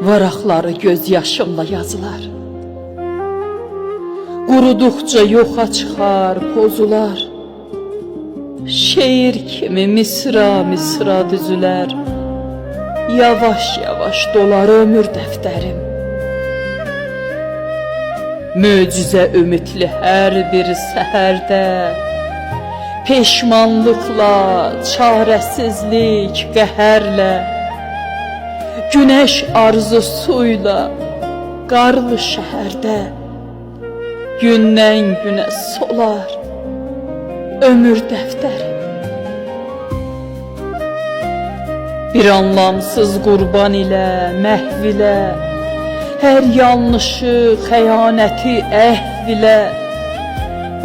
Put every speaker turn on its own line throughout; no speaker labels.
Varaqları göz yaşımla yazılar. Quruduqca yoxa çıxar, pozular. Şeir kimi misra misra düzülər. Yavaş yavaş dolar ömür dəftərim. Möcüzə ümitli hər bir səhərdə, peşmanlıqla, çarəsizlik, qəhərlə, güneş arzusuyla, qarlı şəhərdə, gündən günə solar ömür dəftərim. Bir anlamsız qurban ilə, məhv ilə, hər yanlışı, xəyanəti əhv ilə,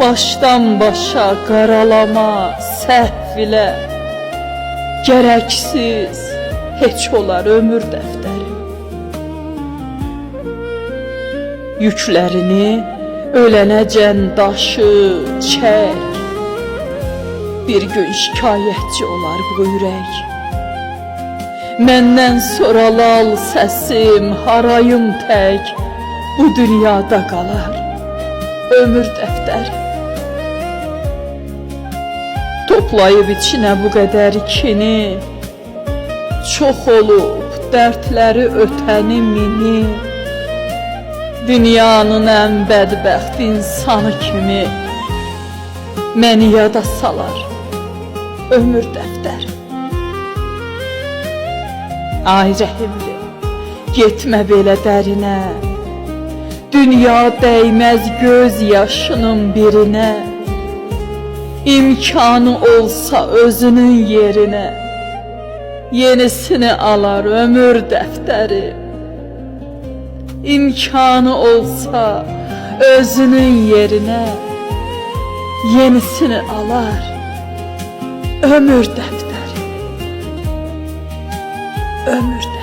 başdan başa qaralama, səhv ilə, gərəksiz heç olar ömür dəftərim. Yüklərini ölənəcən daşı, çək, bir gün şikayətçi olar bu ürək. Məndən sonra lal səsim, harayım tək, bu dünyada qalar ömür dəftərim. Toplayıb içinə bu qədər kini, çox olub dərdləri ötəni mini, dünyanın ən bədbəxt insanı kimi məni yada salar ömür dəftərim. Ay rəhimli, getmə belə dərinə, dünya dəyməz göz yaşının birinə, İmkanı olsa özünün yerinə, yenisini alar ömür dəftərim. İmkanı olsa özünün yerinə, yenisini alar ömür dəftərim. Ömür dəftərim.